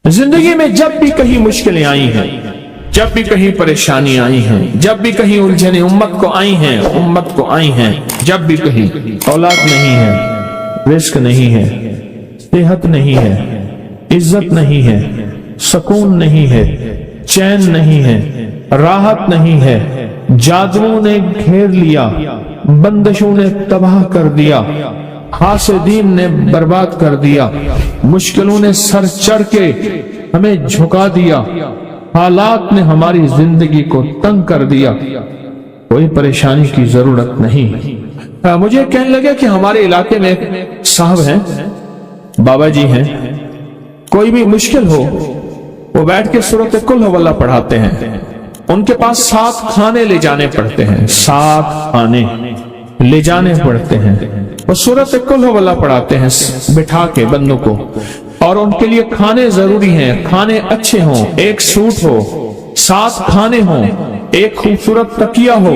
जिंदगी में जब भी कहीं मुश्किलें आई हैं, जब भी कहीं परेशानी आई हैं, जब भी कहीं उलझने उम्मत को आई हैं, जब भी कहीं औलाद नहीं है, रिस्क नहीं है, सेहत नहीं है, इज्जत नहीं है, सुकून नहीं है, चैन नहीं है, राहत नहीं है, जादुओं ने घेर लिया, बंदिशों ने तबाह कर दिया, हासिदीन ने बर्बाद कर दिया, मुश्किलों ने सर चढ़ के हमें झुका दिया, हालात ने हमारी जिंदगी को तंग कर दिया। कोई परेशानी की जरूरत नहीं। मुझे कहने लगे कि हमारे इलाके में एक साहब हैं, बाबा जी हैं, कोई भी मुश्किल हो वो बैठ के सूरत कुल हुवल्लाह पढ़ाते हैं। उनके पास 7 खाने ले जाने पड़ते हैं, 7 खाने ले जाने पड़ते हैं। वो सूरत कुल हुवल्लाह पढ़ाते हैं बिठा के बंदों को, और उनके लिए खाने जरूरी हैं। खाने अच्छे हों, एक सूट हो, 7 खाने हों, एक खूबसूरत तकिया हो,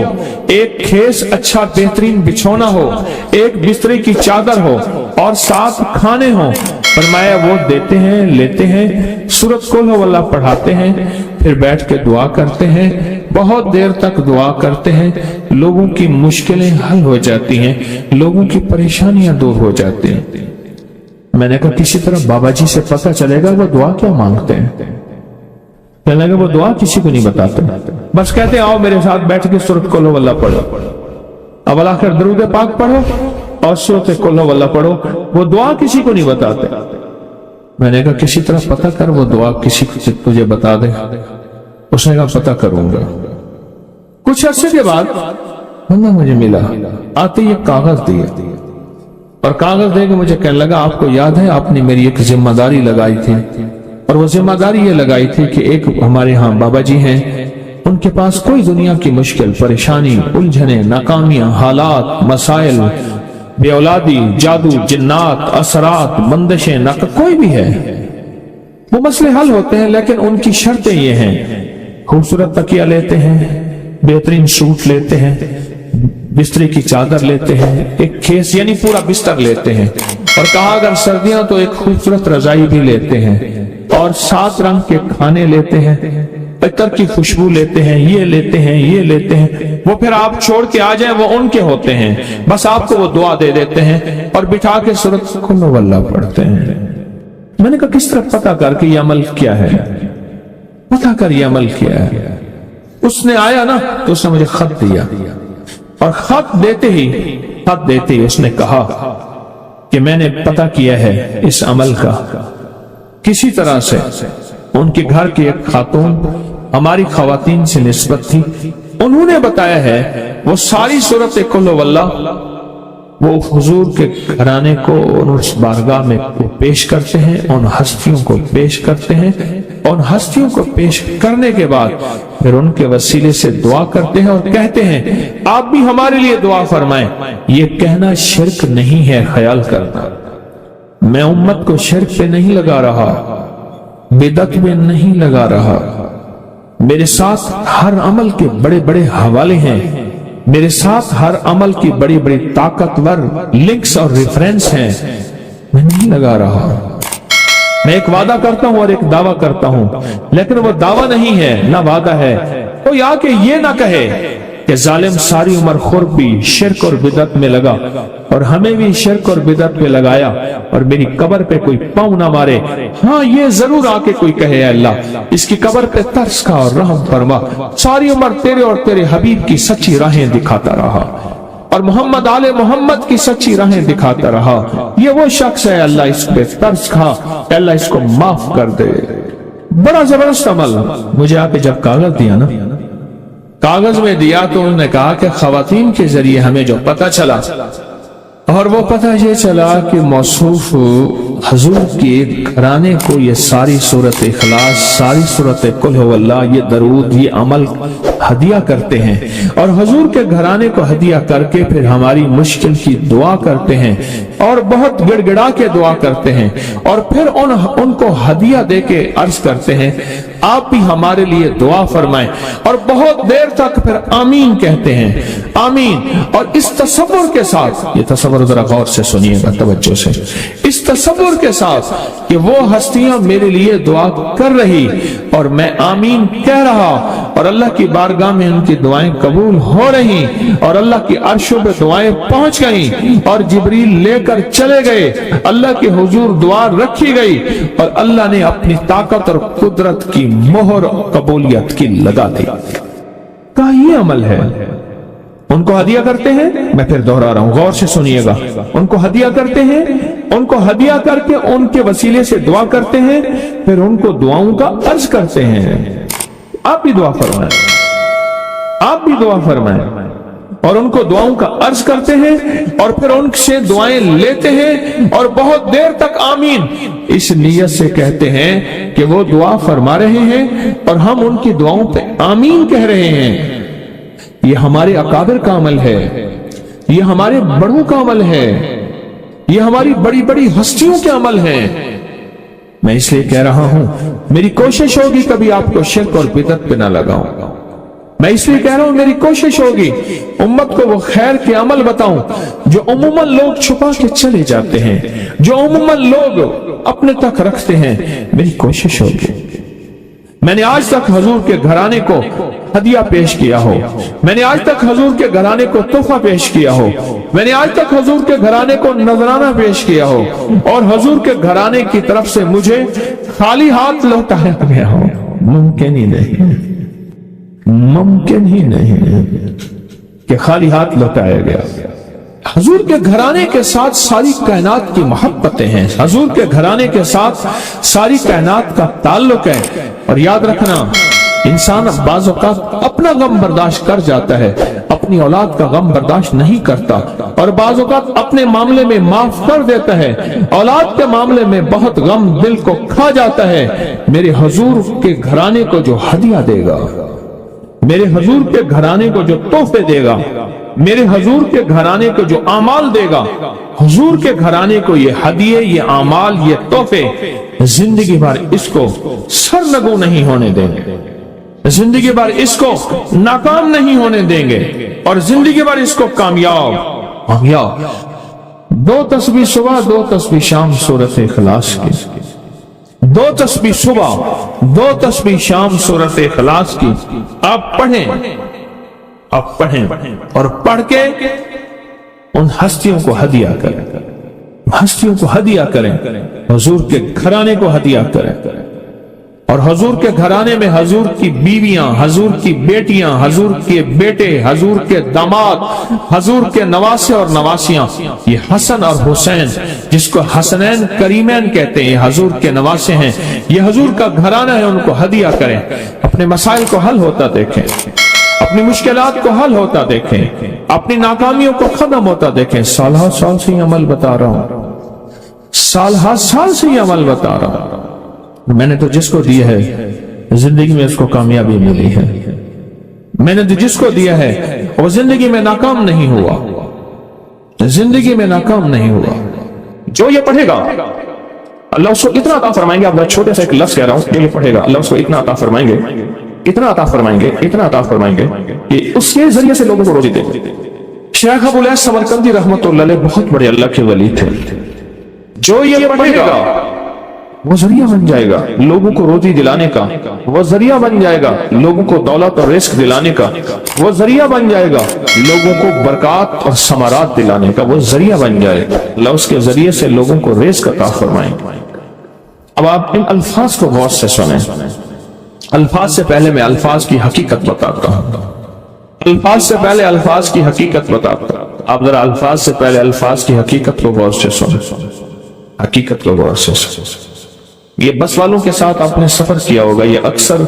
एक खेस अच्छा बेहतरीन बिछौना हो, एक बिस्तरे की चादर हो, और 7 खाने हों। फरमाया वो देते हैं, लेते हैं, सूरत कुल हुवल्लाह पढ़ाते हैं, फिर बैठ के दुआ करते हैं, बहुत देर तक दुआ करते हैं। लोगों की मुश्किलें हल हो जाती हैं, लोगों की परेशानियां दूर हो जाती हैं। मैंने कहा किसी तरह बाबा जी से पता चलेगा वो दुआ क्या मांगते हैं। कहने लगे वो दुआ किसी को नहीं बताते, बस कहते आओ मेरे साथ बैठ के सूरत कुल हुवल्लाह पढ़ो, अव्वल आखिर दरूद पाक पढ़ो और सूरत कुल हुवल्लाह पढ़ो। वो दुआ किसी को नहीं बताते। मैंने कहा किसी तरह पता कर वो दुआ किसी को तुझे बता दे। उसने कहा पता करूंगा। कुछ अरसे के बाद मुझे मिला, आते ही कागज दिया, और कागज दे के मुझे कहने लगा आपको याद है आपने मेरी एक जिम्मेदारी लगाई थी, और वो जिम्मेदारी ये लगाई थी कि एक हमारे यहाँ बाबा जी हैं, उनके पास कोई दुनिया की मुश्किल परेशानी उलझने नाकामियां हालात मसाइल बे औलादी जादू जिन्नात असरात बंदिशें नक कोई भी है वो मसले हल होते हैं। लेकिन उनकी शर्तें ये हैं, खूबसूरत तकिया लेते हैं, बेहतरीन सूट लेते हैं, बिस्तरे की चादर लेते हैं, एक खेस यानी पूरा बिस्तर लेते हैं, और कहा अगर सर्दियां तो एक खूबसूरत रजाई भी लेते हैं, और 7 रंग के खाने लेते हैं, इतर की खुशबू लेते हैं, ये लेते हैं, ये लेते हैं। वो फिर आप छोड़ के आ जाए वो उनके होते हैं, बस आपको वो दुआ दे देते हैं और बिठा के सूरत कुल हुवल्लाह पढ़ते हैं। मैंने कहा किस तरह पता कर कि ये अमल क्या है, पता कर ये अमल क्या है। उसने आया ना तो उसने मुझे खत दिया, और खत देते ही उसने कहा कि मैंने पता किया है इस अमल का। किसी तरह से उनके घर की एक खातून हमारी खवातीन से निस्बत थी, उन्होंने बताया है वो सारी सूरत कुल हुवल्लाह वो हुजूर के घराने को उस बारगाह में पेश करते हैं, उन हस्तियों को पेश करते हैं, उन हस्तियों को पेश करने के बाद फिर उनके वसीले से दुआ करते हैं और कहते हैं आप भी हमारे लिए दुआ फरमाएं। ये कहना शिरक नहीं है, ख्याल करना। मैं उम्मत को शिरक पे नहीं लगा रहा, बिदअत में नहीं लगा रहा। मेरे साथ हर अमल के बड़े बड़े हवाले हैं, मेरे साथ हर अमल की बड़ी बड़ी ताकतवर लिंक्स और रेफरेंस हैं। मैं नहीं लगा रहा। मैं एक वादा करता हूं और एक दावा करता हूं, लेकिन वो दावा नहीं है ना वादा है। कोई आके ये ना कहे कि जालिम सारी उम्र खुर्ब भी शिरक और बिदअत में लगा, और हमें भी शिरक और बिदअत में लगाया, और मेरी कब्र पे कोई पांव ना मारे। हाँ ये जरूर आके कोई कहे अल्लाह इसकी कब्र पे तरस खा और रहम फरमा, सारी उम्र तेरे और तेरे हबीब की सच्ची राहें दिखाता रहा, और मोहम्मद आले मोहम्मद की सच्ची राहें दिखाता रहा। ये वो शख्स है, अल्लाह इस पे तरस खा, अल्लाह इसको माफ कर दे। बड़ा जबरदस्त अमल। मुझे आके जब कागज दिया ना, कागज में दिया तो उन्होंने कहा कि खवातीन के जरिए हमें जो पता चला, और वो पता ये चला कि मौसूफ हुजूर के घराने को ये सारी सूरत इखलास, सारी सूरत कुल हुवल्लाह, ये दरूद, ये अमल हदिया करते हैं, और हुजूर के घराने को हदिया करके फिर हमारी मुश्किल की दुआ करते हैं, और बहुत गिड़गिड़ा के दुआ करते हैं, और फिर उनको हदिया दे के अर्ज करते हैं आप भी हमारे लिए दुआ फरमाएं। और बहुत देर तक फिर आमीन कहते हैं, आमीन। और इस तसव्वुर के साथ, ये तसव्वुर जरा गौर से सुनिएगा, तवज्जो से, इस तसव्वुर के साथ कि वो हस्तियां मेरे लिए दुआ कर रही और मैं आमीन कह रहा और अल्लाह की बारगाह में उनकी दुआएं कबूल हो रही और अल्लाह की अर्शों पे दुआएं पहुंच गई और जिब्रील लेकर चले गए, अल्लाह के हुजूर दुआ रखी गई और अल्लाह ने अपनी ताकत और कुदरत की मोहर कबूलियत की लगा दी। का ये अमल है। उनको हदिया करते हैं, मैं फिर दोहरा रहा हूं, गौर से सुनिएगा, उनको हदिया करते हैं, उनको हदिया करके उनके वसीले से दुआ करते हैं, फिर उनको दुआओं का अर्ज करते हैं। आप भी दुआ फरमाएं, आप भी दुआ फरमाएं और उनको दुआओं का अर्ज करते हैं और फिर उनसे दुआएं लेते हैं और बहुत देर तक आमीन इस नियत से कहते हैं कि वो दुआ फरमा रहे हैं और हम उनकी दुआओं पे आमीन कह रहे हैं। ये हमारे अकाबिर का अमल है, ये हमारे बड़ों का अमल है, ये हमारी बड़ी बड़ी हस्तियों के अमल है। मैं इसलिए कह रहा हूं, मेरी कोशिश होगी कभी आपको शिर्क और बिदअत पे ना लगाऊं। मैं इसलिए कह रहा हूं, मेरी कोशिश होगी उम्मत को वो खैर के अमल बताऊं जो उम्मन लोग छुपा के चले जाते हैं, जो उम्मन लोग अपने तक रखते हैं। मेरी कोशिश होगी। मैंने आज तक हुजूर के घराने को हदिया पेश किया हो, मैंने आज तक हुजूर के घराने को तोहफा पेश किया हो, मैंने आज तक हुजूर के घराने को नजराना पेश किया हो और हुजूर के घराने की तरफ से मुझे खाली हाथ लौटाया गया हो। मुमकिन ही नहीं, मुमकिन ही नहीं कि खाली हाथ लौटाया गया। हुजूर के घराने के साथ सारी कायनात की मोहब्बतें हैं, हुजूर के घराने के साथ सारी कायनात का ताल्लुक है। और याद रखना, इंसान बाज़ औक़ात अपना गम बर्दाश्त कर जाता है, अपनी औलाद का गम बर्दाश्त नहीं करता और बाज़ औक़ात अपने मामले में माफ कर देता है, औलाद के मामले में बहुत गम दिल को खा जाता है। मेरे हुजूर के घराने को जो हदिया देगा, मेरे हुजूर के घराने को जो तोहफे देगा, मेरे हुजूर के घराने को जो आमाल देगा, हुजूर के घराने को ये हदिये, ये आमाल, ये तोहफे जिंदगी भर इसको सरनगू नहीं होने देंगे, जिंदगी भर इसको नाकाम नहीं होने देंगे और जिंदगी भर इसको कामयाब। 2 तस्बीह सुबह, 2 तस्बीह शाम सूरत इखलास की, 2 तस्बीह सुबह, 2 तस्बीह शाम सूरत इखलास की आप पढ़ें, आप पढ़ें और पढ़ के उन हस्तियों को हदिया करें, हस्तियों को हदिया करें, हुजूर के घराने को हदिया करें। और हुजूर के घराने में हुजूर की बीवियां, हुजूर की बेटियां, हुजूर के बेटे, हुजूर के दामाद, हुजूर के नवासे और नवासियां, ये हसन और हुसैन जिसको हसनैन करीमैन कहते हैं, हुजूर के नवासे हैं, ये हुजूर का घराना है, उनको हदिया करें। अपने मसाइल को हल होता देखें, अपनी मुश्किलात को हल होता देखें, अपनी नाकामियों को खत्म होता देखें। साल से ही अमल बता रहा हूं, साल से ही अमल बता रहा हूं। मैंने तो जिसको दिया है जिंदगी में उसको कामयाबी मिली है, मैंने तो जिसको दिया है वो जिंदगी में नाकाम नहीं हुआ, जिंदगी में नाकाम नहीं हुआ। जो ये पढ़ेगा अल्लाह उसको इतना अता फरमाएंगे। अब मैं छोटे से एक लफ्ज़ कह रहा हूं, ये पढ़ेगा अल्लाह उसको इतना अता फरमाएंगे, इतना अता फरमाएंगे, इतना अता फरमाएंगे कि उसके जरिए से लोगों को रोजी देंगे। शेख अबू लैस समरकंदी रहमतुल्लाह अलैह बहुत बड़े अल्लाह के वली थे। जो ये पढ़ेगा वो जरिया बन जाएगा लोगों को रोजी दिलाने का, वो जरिया बन जाएगा लोगों को दौलत और रिस्क दिलाने का, वो जरिया बन जाएगा लोगों को बरकत और समारात दिलाने का, वो जरिया बन जाएगा। अल्लाह उसके जरिए से लोगों को रिस्क अता फरमाएंगे। अब आप इन अल्फाज को गौर से सुने। अल्फाज से पहले मैं अल्फाज की हकीकत बताता हूं, अल्फाज से पहले अल्फाज की हकीकत बताता हूं। आप जरा अल्फाज से पहले अल्फाज की हकीकत को गौर से सुने, हकीकत को गौर से सुने। ये बस वालों के साथ आपने सफर किया होगा, ये अक्सर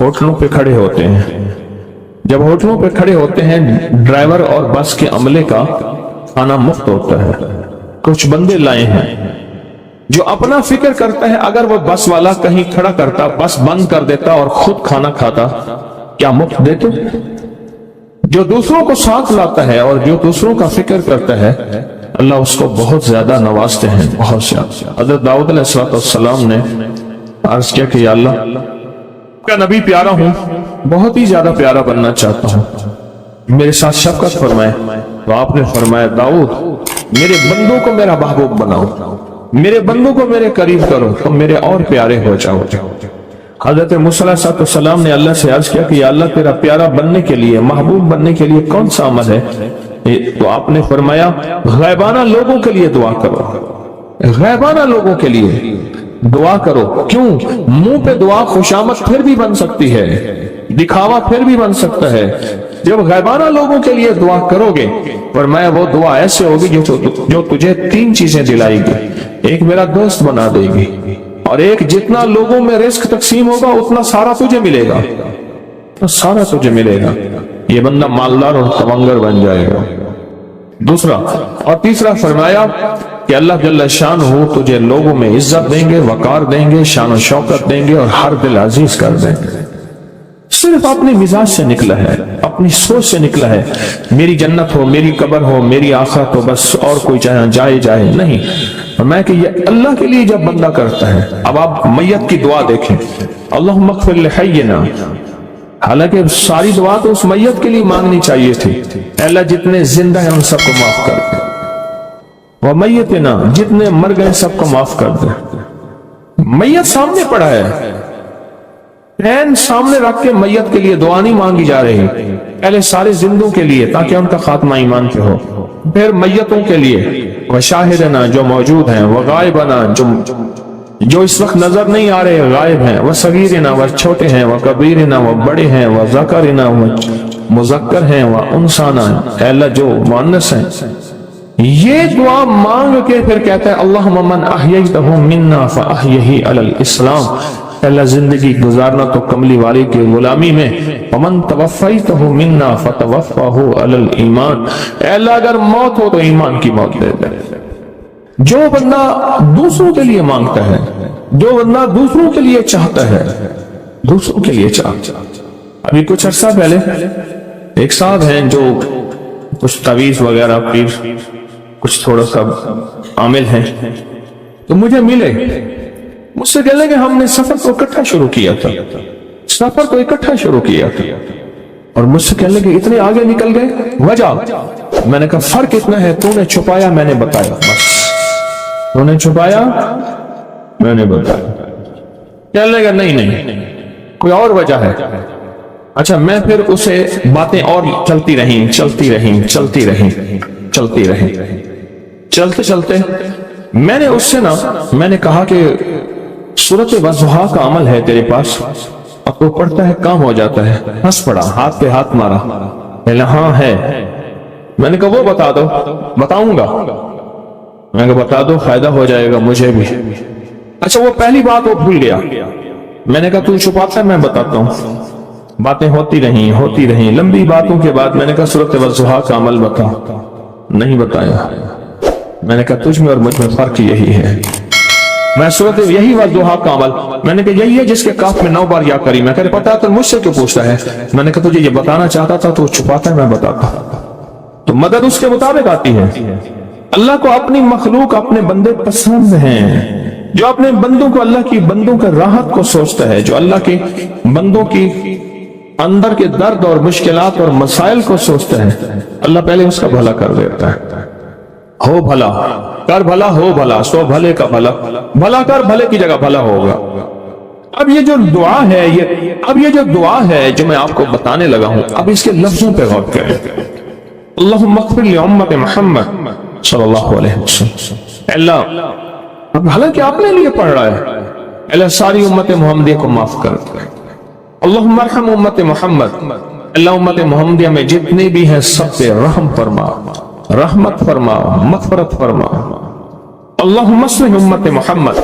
होटलों पे खड़े होते हैं। जब होटलों पे खड़े होते हैं, ड्राइवर और बस के अमले का खाना मुफ्त होता है। कुछ बंदे लाए हैं जो अपना फिक्र करता है, अगर वो बस वाला कहीं खड़ा करता, बस बंद कर देता और खुद खाना खाता, क्या मुफ्त देते? जो दूसरों को साथ लाता है और जो दूसरों का फिक्र करता है, अल्लाह उसको बहुत ज्यादा नवाजते हैं, बहुत ज्यादा। हज़रत दाऊद अलैहिस्सलाम ने अर्ज किया कि या अल्लाह का नबी प्यारा हूँ, बहुत ही ज्यादा प्यारा बनना चाहता हूँ, मेरे साथ शफकत फरमाए। तो आपने फरमाया दाऊद मेरे बंदों को मेरा महबूब बनाओ, मेरे बंदों को मेरे करीब करो तो मेरे और प्यारे हो जाओ। हजरत मूसा अलैहिस्सलाम ने अल्लाह से अर्ज किया कि या अल्लाह तेरा प्यारा बनने के लिए, महबूब बनने के लिए कौन सा अमल है? तो आपने फरमाया गैबाना लोगों के लिए दुआ करो, गैबाना लोगों के लिए दुआ करो। क्यों? मुंह पे दुआ खुशामद फिर भी बन सकती है, दिखावा फिर भी बन सकता है। जब गैबाना लोगों के लिए दुआ करोगे, फरमाया वो दुआ ऐसे होगी जो तुझे तीन चीजें दिलाएगी। एक मेरा दोस्त बना देगी, और एक जितना लोगों में रिस्क तकसीम होगा उतना सारा तुझे मिलेगा, तो सारा तुझे मिलेगा। ये बंदा मालदार और तवंगर बन जाएगा। दूसरा और तीसरा फरमाया कि अल्लाह जल्ल शान हो तुझे लोगों में इज्जत देंगे, वकार देंगे, शान और शौकत देंगे और हर दिल अजीज कर देंगे। सिर्फ अपने मिजाज से निकला है, अपनी सोच से निकला है, मेरी जन्नत हो, मेरी कब्र हो, मेरी आखिरत हो, बस और कोई चाहे जाए जाए नहीं। मैं कि ये अल्लाह के लिए जब बंदा करता है। अब आप मैयत की दुआ देखें, अल्लाहुम्मा अग़फ़िर लिहय्यिना, हालांकि सारी दुआ तो उस मैयत के लिए मांगनी चाहिए थी, अल्लाह जितने जिंदा हैं उन सबको माफ कर दे, वह मैयतना जितने मर गए सबको माफ कर दे। मैयत सामने पड़ा है, पैन सामने रख के मैयत के लिए दुआ नहीं मांगी जा रही, पहले सारे जिंदों के लिए ताकि उनका खात्मा ईमान पे हो, फिर मैयतों के लिए, वह शाहिदना जो मौजूद हैं, वह गायबना जो इस वक्त नजर नहीं आ रहे गायब हैं, वह सगीरना वह छोटे हैं, वह कबीरना वह बड़े हैं, वह ज़करना वह मुज़क्कर हैं, वह उनसाना अल्लाह जो मुअन्नस हैं। ये दुआ मांग के फिर कहता है अल्लाहुम्मा मन अहयैतहु मिन्ना फअहयिही अलल इस्लाम, अल्लाह जिंदगी गुजारना तो कमली वाले की गुलामी में, वमन तवफ़ैतहु मिन्ना फतवफ़्फ़हु अलल ईमान, अल्लाह अगर मौत हो तो ईमान की मौत दे दे। जो बंदा दूसरों के लिए मांगता है, जो बंदा दूसरों के लिए चाहता है, दूसरों के लिए चाहता। अभी कुछ अर्सा पहले एक साहब हैं जो कुछ तवीज वगैरह पीर कुछ थोड़ा सा आमिल हैं, तो मुझे मिले, मुझसे कहने लगे हमने सफर को इकट्ठा शुरू किया था, सफर को इकट्ठा शुरू किया था, और मुझसे कहने लगे इतने आगे निकल गए, वजह? मैंने कहा फर्क इतना है, तूने छुपाया मैंने बताया, बस तूने छुपाया मैंने बताया। कहने लगा नहीं कोई और वजह है। अच्छा, मैं फिर उसे बातें और चलती रही चलते चलते मैंने उससे मैंने कहा कि सूरत वज़ुहा का अमल है तेरे पास, अब वो पढ़ता है काम हो जाता है। हंस पड़ा, हाथ पे हाथ मारा, कहला हाँ है। मैंने कहा वो बता दो। बताऊंगा, मैंने कहा बता दो, फायदा हो जाएगा मुझे भी। अच्छा, वो पहली बात वो भूल गया। मैंने कहा तू छुपाता है, मैं बताता हूँ। बातें होती रही लंबी बातों के बाद मैंने कहा सूरत वज़ुहा का अमल बता। नहीं बताया। मैंने कहा तुझ में और मुझ में फर्क यही है। मैं सूरत यही वज़ुहा का अमल, मैंने कहा यही है जिसके काफ में 9 बार या करी। मैं कह पता तो मुझसे क्यों पूछता है? मैंने कहा तुझे ये बताना चाहता था तो छुपाता है, मैं बताता। तो मदद उसके मुताबिक आती है। अल्लाह को अपनी मखलूक, अपने बंदे पसंद हैं। जो अपने बंदों को, अल्लाह की बंदों का राहत को सोचता है, जो अल्लाह के बंदों की अंदर के दर्द और मुश्किलात और मसाइल को सोचता है, अल्लाह पहले उसका भला कर देता है। हो भला कर, भला हो भला, सो भले का भला, भला कर भले की जगह भला होगा। अब ये जो दुआ है, ये जो दुआ है जो मैं आपको बताने लगा हूं, अब इसके लफ्जों पे गौर करें। अल्लाहुम्मा अग़फ़िर लि उम्मति मुहम्मद सल्लल्लाहु अलैहि वसल्लम। अल्लाह, हालांकि आपने लिए पढ़ रहा है, अल्लाह सारी उम्मत मुहम्मदिया को माफ कर दे। अल्लाहुम्मा अरहम उम्मत मुहम्मद, अल्लाह उम्मत मुहम्मदिया में जितने भी हैं सब पे रहम फरमा, रहमत फरमा, मग़फ़िरत फरमा। अल्लाहुम्मा अस्लिह उम्मत मुहम्मद,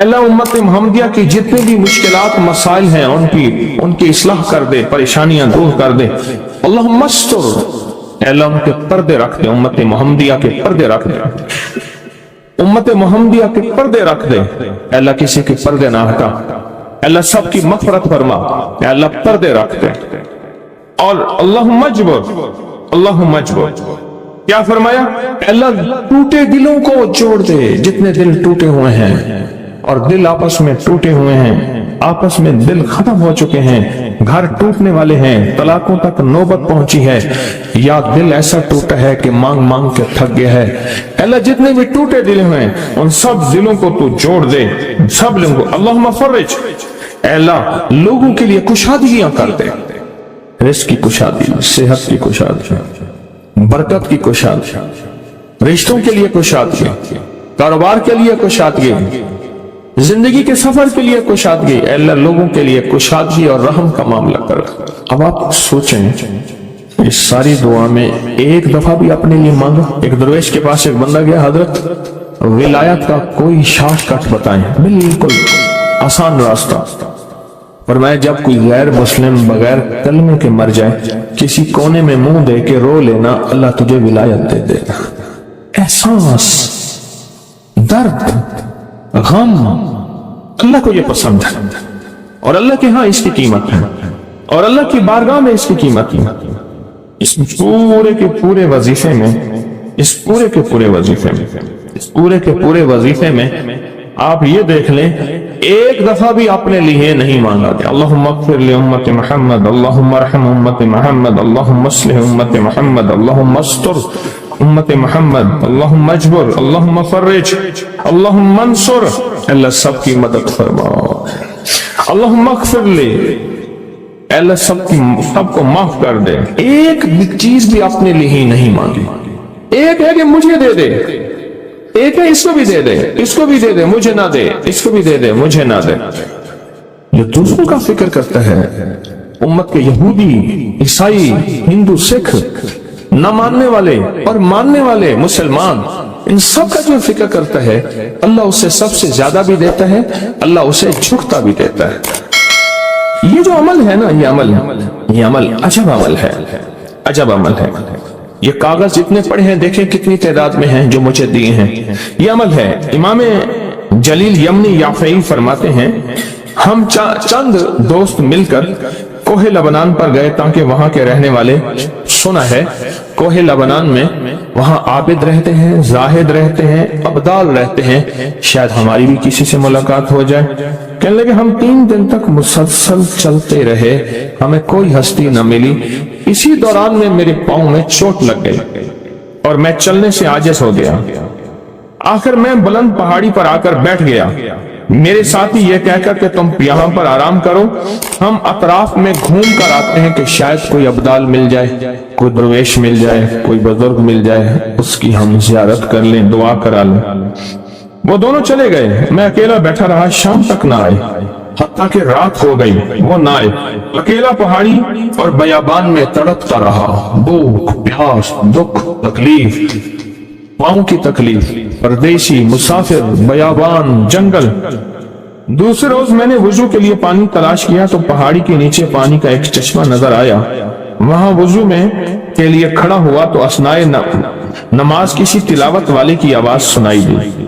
अल्लाह उम्मत मुहम्मदिया की जितने भी मुश्किलात मसाइल हैं उनकी इस्लाह कर दे, परेशानियां दूर कर दे। अल्लाहुम्मा अस्तर, अल्लाह उनके पर्दे रख दे, उम्मत मुहम्मदिया के पर्दे रख दे, उम्मत मुहम्मदिया के पर्दे रख दे। अल्लाह किसी के पर्दे ना हटा, अल्लाह सबकी मग़फ़िरत फरमा, अल्लाह पर्दे रख दे। और अल्लाहुम्मा अजबर, क्या फरमाया? अल्लाह टूटे दिलों को जोड़ दे, जितने दिल टूटे हुए हैं और दिल आपस में टूटे हुए हैं आपस में दिल खत्म हो चुके हैं, घर टूटने वाले हैं, तलाकों तक नौबत पहुंची है, या दिल ऐसा टूटा है कि मांग मांग के थक गया है। अल्लाह जितने भी टूटे दिल हैं उन सब दिलों को तू जोड़ दे, सब लोगों को अल्लाहुम्मा फर्रिज, अल्लाह लोगों के लिए कुशादगियां कर दे, रिस्क की कुशादी, सेहत की कुशादी, बरकत की कुशादी, रिश्तों के लिए कुशादगी, कारोबार के लिए कुशादगी, जिंदगी के सफर के लिए कुशादगी। अल्लाह लोगों के लिए कुशादगी और रहम का मामला कर। अब आप सोचें इस सारी दुआ में एक दफा भी अपने लिए मांगा? एक दरवेश के पास एक बंदा गया, हजरत विलायत का कोई शॉर्टकट बताएं, बिल्कुल आसान रास्ता। और मैं जब कोई गैर मुस्लिम बगैर कलमे के मर जाए, किसी कोने में मुंह दे के रो लेना, अल्लाह तुझे विलायत दे देगा। एहसास, दर्द, गम, अल्लाह को ये पसंद है और अल्लाह के यहाँ इसकी कीमत है और अल्लाह की बारगाह में इसकी कीमत है। इस पूरे के पूरे वजीफे में, इस पूरे के पूरे वजीफे में, इस पूरे के पूरे वजीफे में आप ये देख लें, एक दफा भी आपने लिए नहीं मांगा कि अल्लाहुम्मा अग़फिर ली उम्मति मुहम्मद, अल्लाहुम्मा अर्हम उम्मति मुहम्मद, अल्लाहुम्मा अस्लिह उम्मति मुहम्मद, अल्लाहुम्मा अस्तर उम्मत मोहम्मद, अल्लाहुम्मा अजबर, अल्लाहुम्मा फर्रिज, अल्लाहुम्मा अंसुर, अल्लाह सबकी मदद फरमा, अल्लाहुम्मा अग़फिर ली, अल्लाह सबको माफ कर दे। एक भी चीज भी अपने लिए ही नहीं मांगी। एक है कि मुझे दे दे, एक है इसको भी दे दे, इसको भी दे दे, मुझे ना दे, इसको भी दे दे, मुझे ना दे। ये दूसरों का फिक्र करता है। उम्मत के यहूदी, ईसाई, हिंदू, सिख, न मानने वाले और मानने वाले मुसलमान, इन सब का जो फिक्र करता है, अल्लाह उसे सबसे ज्यादा भी देता है, अल्लाह उसे झुकता भी देता है। ये जो अमल है ना, ये अमल अजब अमल है, अजब अमल है। ये कागज जितने पड़े हैं देखें कितनी तादाद में हैं जो मुझे दिए हैं, ये अमल है। इमाम जलील यमनी याफई फरमाते हैं, हम चंद दोस्त मिलकर कोहे लबनान पर गए ताकि वहां के रहने वाले, सुना है कोहे लबनान में वहां आबिद रहते हैं, जाहिद रहते हैं, अब्दाल रहते हैं, शायद हमारी भी किसी से मुलाकात हो जाए। कहने लगे हम 3 दिन तक मुसलसल चलते रहे, हमें कोई हस्ती न मिली। इसी दौरान में मेरे पांव में चोट लग गई और मैं चलने से आजिज हो गया। आखिर मैं बुलंद पहाड़ी पर आकर बैठ गया। मेरे साथी ये कहकर कि तुम यहाँ पर आराम करो, हम अतराफ में घूम कर आते हैं कि शायद कोई अब्दाल मिल जाए, कोई दरवेश मिल जाए, कोई बुजुर्ग मिल जाए, उसकी हम जियारत कर लें, दुआ करा लें। वो दोनों चले गए, मैं अकेला बैठा रहा, शाम तक ना आए, हत्ता कि रात हो गई, वो ना आए। अकेला पहाड़ी और बयाबान में तड़पता रहा, भूख, प्यास, दुख, तकलीफ, पाँव की तकलीफ, परदेशी, मुसाफिर, बयाबान, जंगल। दूसरे रोज मैंने वुजू के लिए पानी तलाश किया तो पहाड़ी के नीचे पानी का एक चश्मा नजर आया। वहां वुजू में के लिए खड़ा हुआ तो असनाए नमाज किसी तिलावत वाले की आवाज सुनाई दी।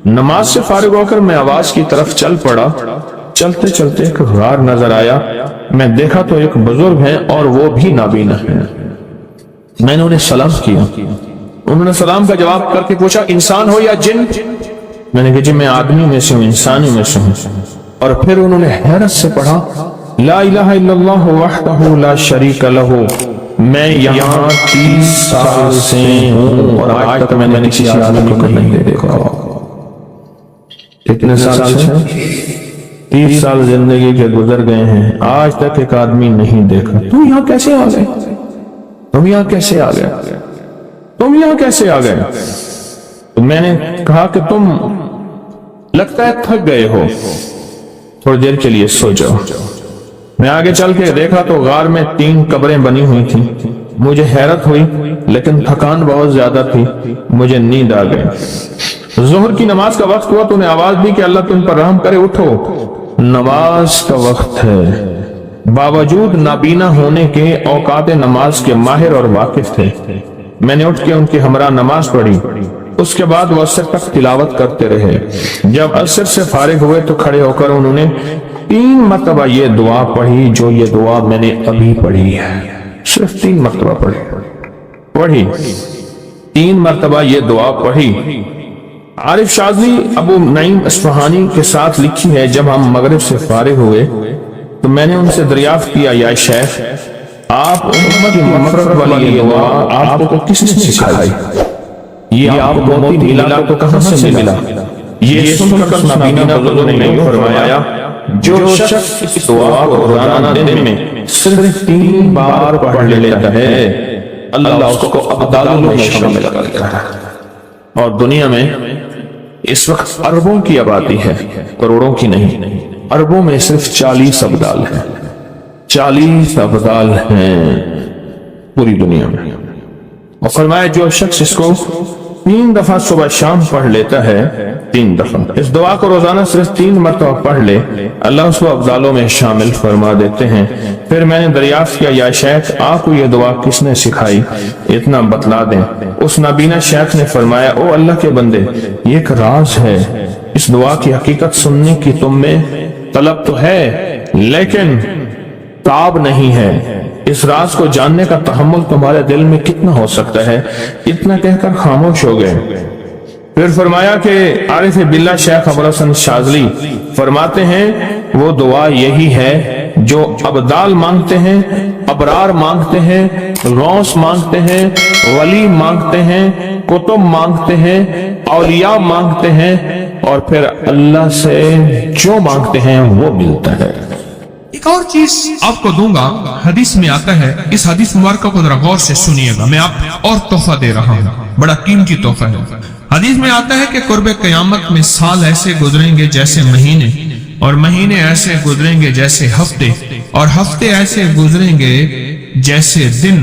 नमाज से फारिग होकर मैं आवाज की तरफ चल पड़ा। चलते चलते एक गार नजर आया, मैं देखा तो एक बुजुर्ग है और वो भी नाबीना है। मैंने उन्हें सलाम किया, उन्होंने सलाम का जवाब करके पूछा इंसान हो या जिन? मैंने कहा जी मैं आदमी में से हूँ, इंसानी में से हूँ। और फिर उन्होंने हैरत से पढ़ा ला इलाहा इल्लल्लाह वहदहू ला शरीका लहू, मैं यहाँ 30 साल से हूँ और आज तक मैंने किसी आदमी को नहीं देखा। कितने साल से? 30 साल जिंदगी के गुजर गए हैं, आज तक एक आदमी नहीं देखा। तुम यहाँ कैसे आ गए? तुम यहाँ कैसे आ गए? तुम यहाँ कैसे आ गए? तो मैंने कहा कि तुम लगता है थक गए हो, थोड़ी देर के लिए सो जाओ। मैं आगे चल के देखा तो गार में 3 कब्रें बनी हुई थी। मुझे हैरत हुई लेकिन थकान बहुत ज्यादा थी, मुझे नींद आ गई। जोहर की नमाज का वक्त हुआ तो उन्हें आवाज दी कि अल्लाह तुम पर रहम करे, उठो नमाज का वक्त है। बावजूद नाबीना होने के औकात नमाज के माहिर और वाकिफ थे। मैंने उठ के उनकी हमरा नमाज पढ़ी। उसके बाद वो असर तक तिलावत करते रहे। जब असर से फारिग हुए तो खड़े होकर उन्होंने 3 मरतबा ये दुआ पढ़ी जो ये दुआ मैंने अभी पढ़ी है। सिर्फ 3 मरतबा पढ़ी 3 मरतबा ये दुआ पढ़ी। عارف شاذلی ابو نعیم اصفہانی کے ساتھ لکھی ہے، جب ہم مغرب سے فارغ ہوئے تو میں نے ان سے دریافت کیا، یا شیخ آپ امت کی مغفرت والی یہ دعا آپ کو کس نے سکھائی؟ یہ آپ کو موتی میلا کو کہاں سے ملا؟ یہ سن کر نابینا بزرگوں نے یوں فرمایا، جو شخص اس دعا کو روزانہ دن میں صرف 3 بار پڑھ لیتا ہے اللہ اس کو ابدال میں شامل کر دیتا ہے۔ اور دنیا میں اس وقت اربوں کی آبادی ہے، کروڑوں کی نہیں، اربوں میں صرف 40 ابدال ہیں، 40 ابدال ہیں پوری دنیا میں۔ اور فرمایا جو شخص اس کو 3 دفعہ صبح شام پڑھ لیتا ہے، 3 دفعہ اس دعا کو روزانہ صرف 3 مرتبہ پڑھ لے، اللہ اس کو ابدالوں میں شامل فرما دیتے ہیں۔ پھر میں نے دریافت کیا، یا شیخ آپ کو یہ دعا کس نے سکھائی؟ اتنا بتلا دیں۔ اس نابینا شیخ نے فرمایا، او اللہ کے بندے، یہ ایک راز ہے، اس دعا کی حقیقت سننے کی تم میں طلب تو ہے لیکن تاب نہیں ہے، اس راز کو جاننے کا تحمل تمہارے دل میں کتنا ہو سکتا ہے؟ اتنا کہہ کر خاموش ہو گئے۔ پھر فرمایا کہ عارف باللہ شیخ ابوالحسن شاذلی فرماتے ہیں وہ دعا یہی ہے جو ابدال مانگتے ہیں، ابرار مانگتے ہیں، غوث مانگتے ہیں، ولی مانگتے ہیں، کتب مانگتے ہیں، اولیاء مانگتے ہیں، اور پھر اللہ سے جو مانگتے ہیں وہ ملتا ہے۔ ایک اور چیز آپ کو دوں گا، حدیث میں آتا ہے، اس حدیث مبارکہ کو ذرا غور سے سنیے گا، میں آپ اور تحفہ دے رہا ہوں، بڑا قیمتی تحفہ ہے۔ حدیث میں آتا ہے کہ قرب قیامت میں سال ایسے گزریں گے جیسے مہینے، اور مہینے ایسے گزریں گے جیسے ہفتے، اور ہفتے ایسے گزریں گے جیسے دن،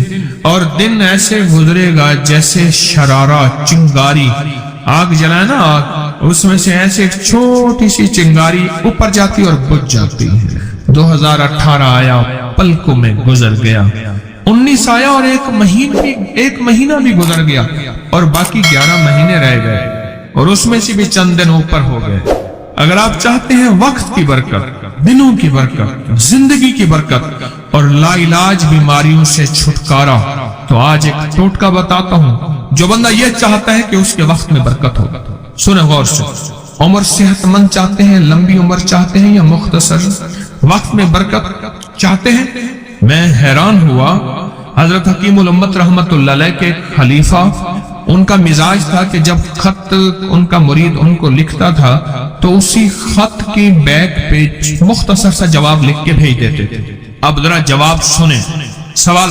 اور دن ایسے گزرے گا جیسے شرارہ، چنگاری، آگ جلائے نا آگ، اس میں سے ایسے ایک چھوٹی سی چنگاری اوپر جاتی اور بجھ جاتی ہے۔ 2018 آیا، پلکوں میں گزر گیا، 19 آیا اور ایک مہینہ بھی گزر گیا، اور باقی 11 مہینے رہ گئے، اور اس میں سے بھی چند دن اوپر ہو گئے۔ اگر آپ چاہتے ہیں وقت کی برکت، دنوں کی برکت، زندگی کی برکت اور لا علاج بیماریوں سے چھٹکارا، تو آج ایک ٹوٹکا بتاتا ہوں۔ جو بندہ یہ چاہتا ہے کہ اس کے وقت میں برکت ہو، سنیں غور سے، عمر صحت مند چاہتے ہیں، لمبی عمر چاہتے ہیں یا مختصر وقت میں برکت چاہتے ہیں؟ میں حیران ہوا، حضرت حکیم الامت رحمت اللہ علیہ کے خلیفہ، ان کا مزاج تھا کہ جب خط ان کا مرید ان کو لکھتا تھا تو اسی خط کی بیک پہ مختصر سا جواب لکھ کے بھیج دیتے تھے۔ اب ذرا جواب سنیں، سوال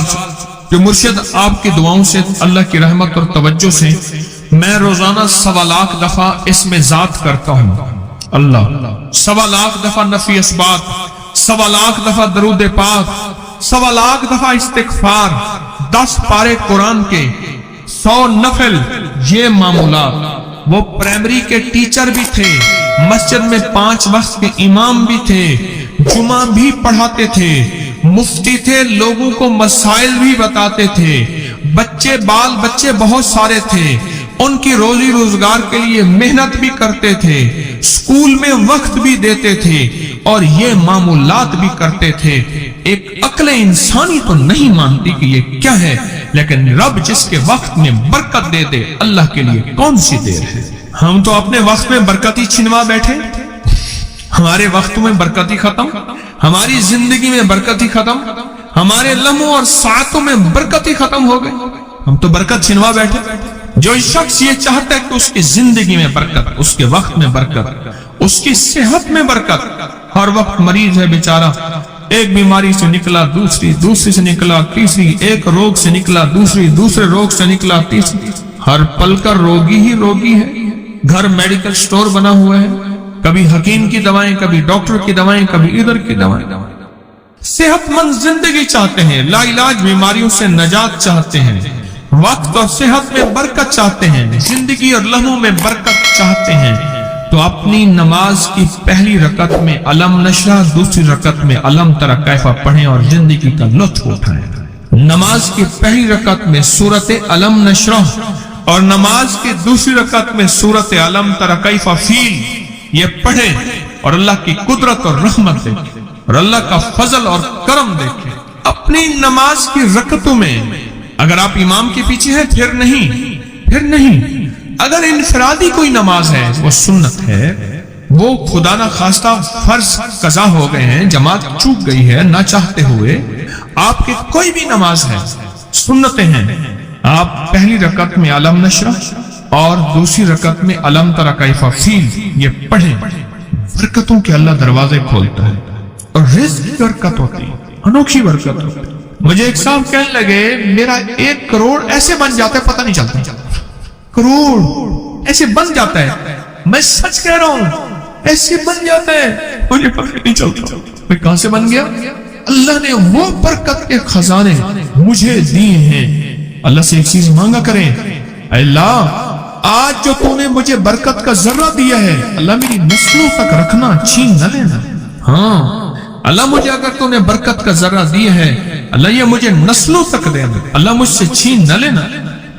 جو مرشد آپ کی دعاؤں سے، اللہ کی رحمت اور توجہ سے میں روزانہ 1.25 لاکھ دفعہ اس میں ذات کرتا ہوں، اللہ 1.25 لاکھ دفعہ نفی اثبات، 1.25 لاکھ دفعہ درود پاک، 1.25 لاکھ دفعہ استغفار، 10 پارے قرآن کے، 100 نفل، یہ معمولات۔ وہ پرائمری کے ٹیچر بھی تھے، مسجد میں 5 وقت کے امام بھی تھے، جمعہ بھی پڑھاتے تھے، مفتی تھے، لوگوں کو مسائل بھی بتاتے تھے، بچے بال بچے بہت سارے تھے، ان کی روزی روزگار کے لیے محنت بھی کرتے تھے، اسکول میں وقت بھی دیتے تھے، اور یہ معمولات بھی کرتے تھے۔ ایک عقل انسانی تو نہیں مانتی کہ یہ کیا ہے، لیکن رب جس کے وقت میں برکت دے دے، اللہ کے لیے کون سی دیر ہے۔ ہم تو اپنے وقت میں برکتی چھنوا بیٹھے، ہمارے وقتوں میں برکتی ختم، ہماری زندگی میں برکتی ختم، ہمارے لمحوں اور ساعتوں میں برکتی ختم ہو گئے، ہم تو برکت چھنوا بیٹھے۔ جو شخص یہ چاہتا ہے کہ اس کی زندگی میں برکت، اس کے وقت میں برکت، اس کی صحت میں برکت، ہر وقت مریض ہے بیچارہ، ایک بیماری سے نکلا دوسری سے نکلا تیسری، ایک روگ سے نکلا دوسرے روگ سے نکلا تیسری، ہر پل کا روگی ہی روگی ہے۔ گھر میڈیکل سٹور بنا ہوا ہے، کبھی حکیم کی دوائیں، کبھی ڈاکٹر کی دوائیں، کبھی ادھر کی دوائیں۔ صحت مند زندگی چاہتے ہیں، لا علاج بیماریوں سے نجات چاہتے ہیں، وقت اور صحت میں برکت چاہتے ہیں، زندگی اور لمحوں میں برکت چاہتے ہیں، تو اپنی نماز کی پہلی رکعت میں علم نشرح، دوسری رکعت میں علم تری کیف پڑھیں اور زندگی کا لطف اٹھائیں۔ نماز کی پہلی رکعت میں سورت علم نشرح اور نماز کی دوسری رکعت میں سورت علم تری کیف فیل، یہ پڑھیں اور اللہ کی قدرت اور رحمت دیکھیں اور اللہ کا فضل اور کرم دیکھیں۔ اپنی نماز کی رکعتوں میں اگر آپ امام کے پیچھے ہیں پھر نہیں، अगर इनफरादी कोई नमाज है, वो सुन्नत है, वो खुदा ना खास्ता फर्ज कजा हो गए हैं, जमात चूक गई है ना चाहते हुए, आपके कोई भी नमाज है, सुन्नतें हैं, आप पहली रकत में अलम नशरा और दूसरी रकत में अलम तरा कैफा फील ये पढ़ें, बरकतों के अल्लाह दरवाजे खोलता है और रिज़्क़ की बरकत होती है, अनोखी बरकत होती है। मुझे एक साहब कहने लगे मेरा 1 करोड़ ऐसे बन जाता है, पता नहीं चलता, करोड़ ऐसे बन जाता है, मैं सच कह रहा हूं, ऐसे बन जाता है, मुझे पता नहीं चलता मैं कहां से बन गया। अल्लाह ने वो बरकत के खजाने मुझे दिए हैं। अल्लाह से एक चीज मांगा करें, अल्लाह आज जो तूने मुझे बरकत का जर्रा दिया है, अल्लाह मेरी नस्लों तक रखना, छीन न लेना। हाँ अल्लाह मुझे अगर तूने बरकत का जर्रा दिया है, अल्लाह ये मुझे नस्लों तक देना, अल्लाह मुझसे छीन न लेना।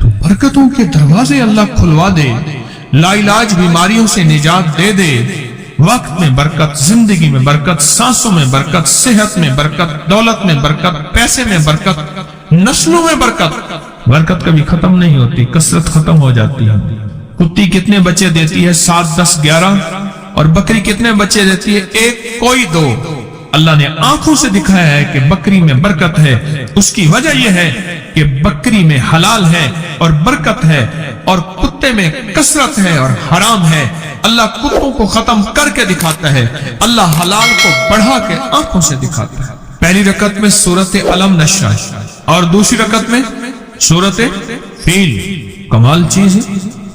तो बरकतों के दरवाजे अल्लाह खुलवा दे, लाइलाज बीमारियों से निजात दे दे, वक्त में बरकत, जिंदगी में बरकत, सांसों में बरकत, सेहत में बरकत, दौलत में बरकत, पैसे में बरकत, नस्लों में बरकत। बरकत कभी खत्म नहीं होती, कसरत खत्म हो जाती है। कुत्ती कितने बच्चे देती है? 7, 10, 11। और बकरी कितने बच्चे देती है? 1, कोई 2। अल्लाह ने आंखों से दिखाया है कि बकरी में बरकत है। उसकी वजह यह है कि बकरी में हलाल है और बरकत है, और कुत्ते में कसरत है और हराम है। अल्लाह कुत्तों को खत्म करके दिखाता है, अल्लाह हलाल को बढ़ा के आंखों से दिखाता है। पहली रकत में सूरत अलम नशरा और दूसरी रकत में सूरत फील। कमाल चीज है,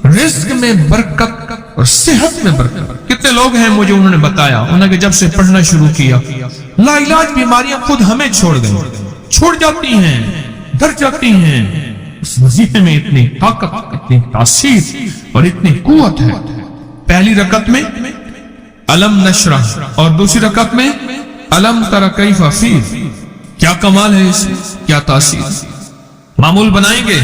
रिज्क में बरकत और सेहत में बरकत। कितने लोग हैं मुझे उन्होंने बताया, उन्होंने जब से पढ़ना शुरू किया, लाइलाज बीमारियां खुद हमें छोड़ गई, छोड़ जाती हैं, डर जाती हैं। उस वजीफे में इतनी ताकत, इतनी तासीर और इतनी कुव्वत है। पहली रकत में अलम नशरा और दूसरी रकत में अलम तरा कैफा फील। क्या कमाल है इसमें, क्या तासीर। मामूल बनाएंगे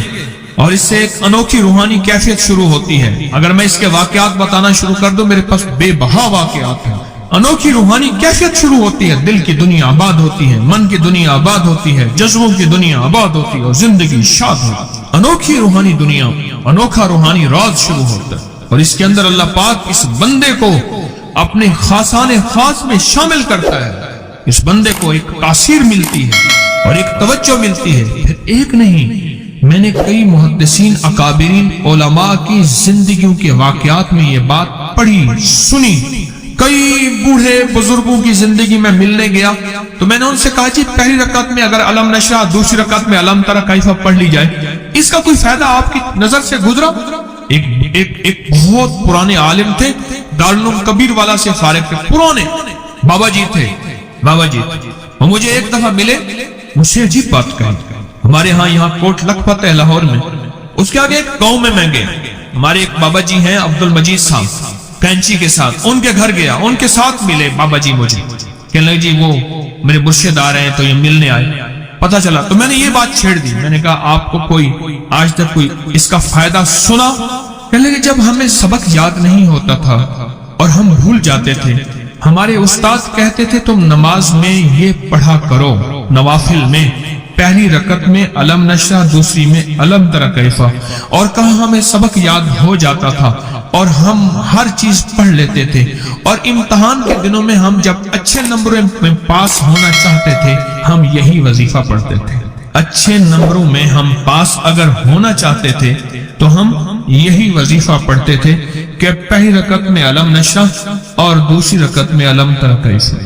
और इससे एक अनोखी रूहानी कैफियत शुरू होती है। अगर मैं इसके वाकयात बताना शुरू कर दूं, मेरे पास बेबहा वाकयात हैं। अनोखी रूहानी कैफियत शुरू होती है, दिल की दुनिया आबाद होती है, मन की दुनिया आबाद होती है, जज्बों की दुनिया आबाद होती है और जिंदगी शाद होती है। अनोखी रूहानी दुनिया, अनोखा रूहानी राज शुरू होता है और इसके अंदर अल्लाह पाक इस बंदे को अपने खासाने खास में शामिल करता है। इस बंदे को एक तासीर मिलती है और एक तवज्जो मिलती है। फिर एक नहीं, मैंने कई मुहद्दिसीन अकाबिरीन उलमा की जिंदगियों के वाकयात में ये बात पढ़ी, सुनी। कई बूढ़े बुजुर्गों की जिंदगी में मिलने गया तो मैंने उनसे कहा जी पहली रकत में अगर अलम नशरा, दूसरी रकत में अलम तरा कैफा पढ़ ली जाए, इसका कोई फायदा आपकी नजर से गुजरा? एक बहुत पुराने आलिम थे, दारुल कबीर वाला से फारिग थे, पुराने बाबा जी थे, बाबा जी। वो मुझे एक दफा मिले, मुझसे अजीब बात कही। हमारे यहाँ कोट लखपत है लाहौर में, उसके आगे एक गांव में मैं गया। हमारे एक बाबा जी हैं अब्दुल मजीद साहब, कैंची के साथ उनके घर गया, उनके साथ मिले बाबा जी। मुझे कहने लगे जी वो मेरे मुर्शिद आ रहे हैं तो ये मिलने आए। पता चला तो मैंने ये बात छेड़ दी। मैंने कहा आपको कोई आज तक कोई इसका फायदा सुना? कहने लगे जब हमें सबक याद नहीं होता था और हम भूल जाते थे, हमारे उस्ताद कहते थे तुम नमाज में ये पढ़ा करो, नवाफिल में पहली रकत में अलम नशरा, दूसरी में अलम तरा कैफा। और कहा हमें सबक याद हो जाता था और हम हर चीज पढ़ लेते थे। और इम्तिहान के दिनों में हम जब अच्छे नंबरों में पास होना चाहते थे, हम यही वजीफा पढ़ते थे। अच्छे नंबरों में हम पास अगर होना चाहते थे तो हम यही वजीफा पढ़ते थे कि पहली रकत में अलम नशरा और दूसरी रकत में अलम तरा कैफा।